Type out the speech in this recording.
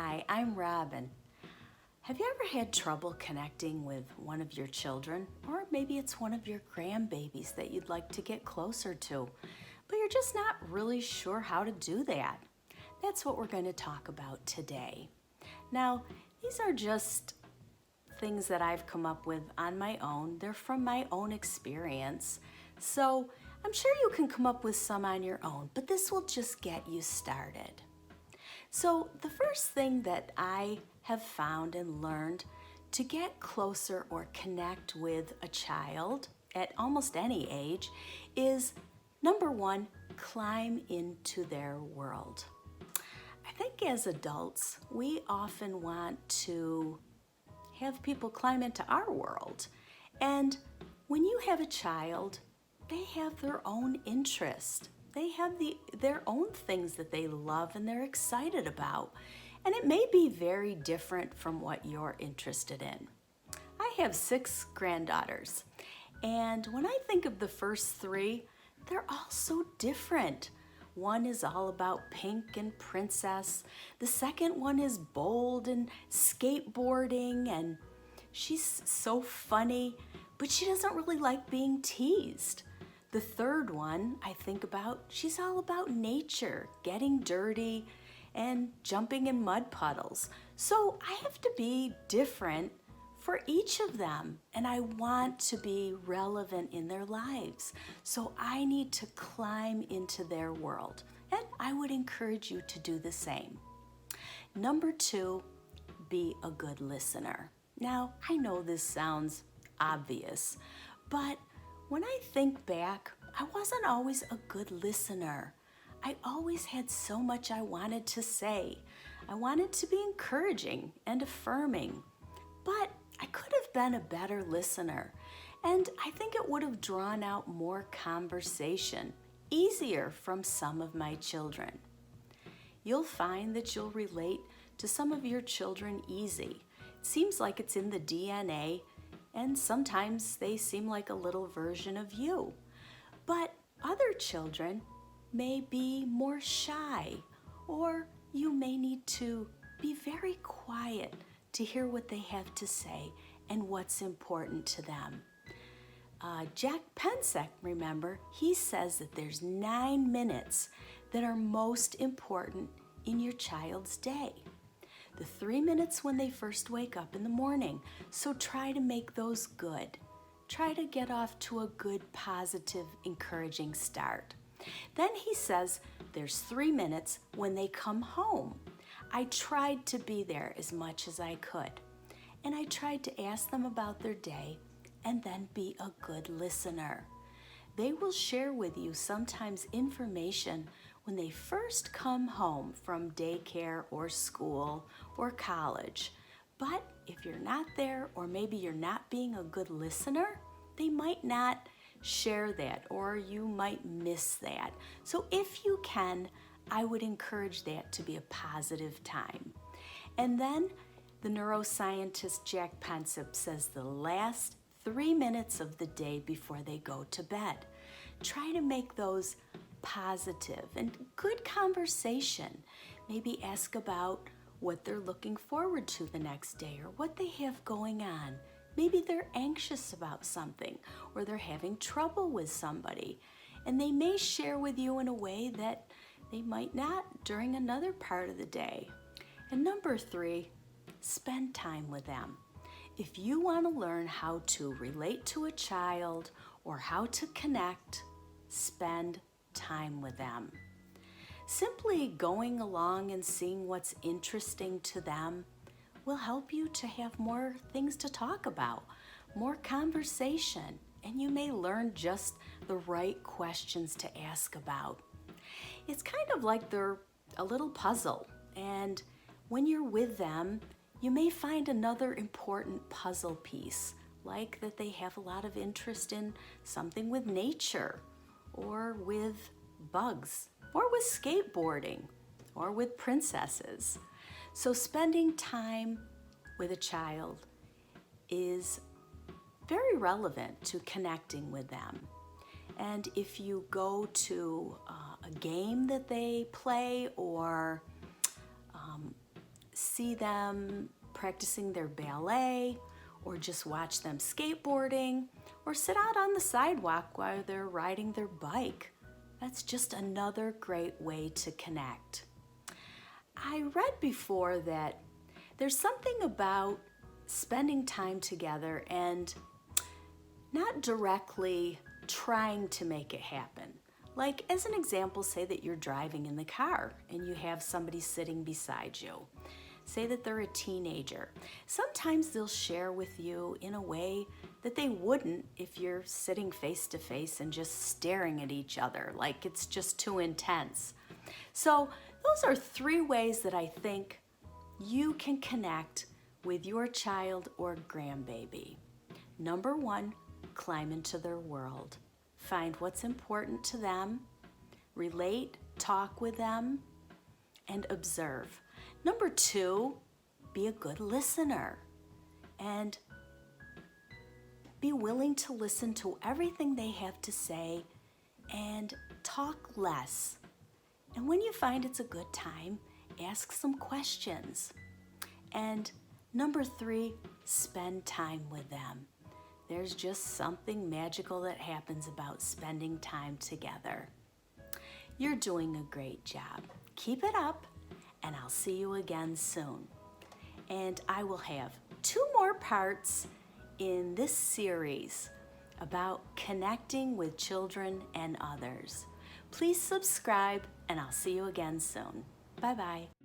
Hi, I'm Robin. Have you ever had trouble connecting with one of your children? Or maybe it's one of your grandbabies that you'd like to get closer to, but you're just not really sure how to do that. That's what we're going to talk about today. Now, these are just things that I've come up with on my own. They're from my own experience. So I'm sure you can come up with some on your own, but this will just get you started. So the first thing that I have found and learned to get closer or connect with a child at almost any age is number one, climb into their world. I think as adults, we often want to have people climb into our world. And when you have a child, they have their own interest. They have their own things that they love and they're excited about. And it may be very different from what you're interested in. I have 6 granddaughters. And when I think of the first 3, they're all so different. One is all about pink and princess. The second one is bold and skateboarding, and she's so funny, but she doesn't really like being teased. The third one I think about, she's all about nature, getting dirty and jumping in mud puddles. So I have to be different for each of them, and I want to be relevant in their lives. So I need to climb into their world, and I would encourage you to do the same. Number 2, be a good listener. Now, I know this sounds obvious, but when I think back, I wasn't always a good listener. I always had so much I wanted to say. I wanted to be encouraging and affirming, but I could have been a better listener, and I think it would have drawn out more conversation, easier from some of my children. You'll find that you'll relate to some of your children easy. It seems like it's in the DNA, and sometimes they seem like a little version of you. But other children may be more shy, or you may need to be very quiet to hear what they have to say and what's important to them. Jack Pensek, remember, he says that there's 9 minutes that are most important in your child's day. The 3 minutes when they first wake up in the morning. So try to make those good. Try to get off to a good, positive, encouraging start. Then he says there's 3 minutes when they come home. I tried to be there as much as I could. And I tried to ask them about their day and then be a good listener. They will share with you sometimes information when they first come home from daycare or school or college. But if you're not there, or maybe you're not being a good listener, they might not share that, or you might miss that. So if you can, I would encourage that to be a positive time. And then the neuroscientist Jack Pensek says the last 3 minutes of the day before they go to bed, try to make those positive and good conversation. Maybe ask about what they're looking forward to the next day or what they have going on. Maybe they're anxious about something, or they're having trouble with somebody, and they may share with you in a way that they might not during another part of the day. And number 3, spend time with them. If you want to learn how to relate to a child or how to connect, spend time with them. Simply going along and seeing what's interesting to them will help you to have more things to talk about, more conversation, and you may learn just the right questions to ask about. It's kind of like they're a little puzzle, and when you're with them, you may find another important puzzle piece, like that they have a lot of interest in something with nature, or with bugs, or with skateboarding, or with princesses. So spending time with a child is very relevant to connecting with them. And if you go to a game that they play, or see them practicing their ballet, or just watch them skateboarding, or sit out on the sidewalk while they're riding their bike. That's just another great way to connect. I read before that there's something about spending time together and not directly trying to make it happen. Like, as an example, say that you're driving in the car and you have somebody sitting beside you. Say that they're a teenager. Sometimes they'll share with you in a way that they wouldn't if you're sitting face to face and just staring at each other, like it's just too intense. So those are 3 ways that I think you can connect with your child or grandbaby. Number 1, climb into their world. Find what's important to them, relate, talk with them, and observe. Number 2, be a good listener and be willing to listen to everything they have to say and talk less. And when you find it's a good time, ask some questions. And number 3, spend time with them. There's just something magical that happens about spending time together. You're doing a great job. Keep it up, and I'll see you again soon. And I will have 2 more parts in this series about connecting with children and others. Please subscribe, and I'll see you again soon. Bye-bye.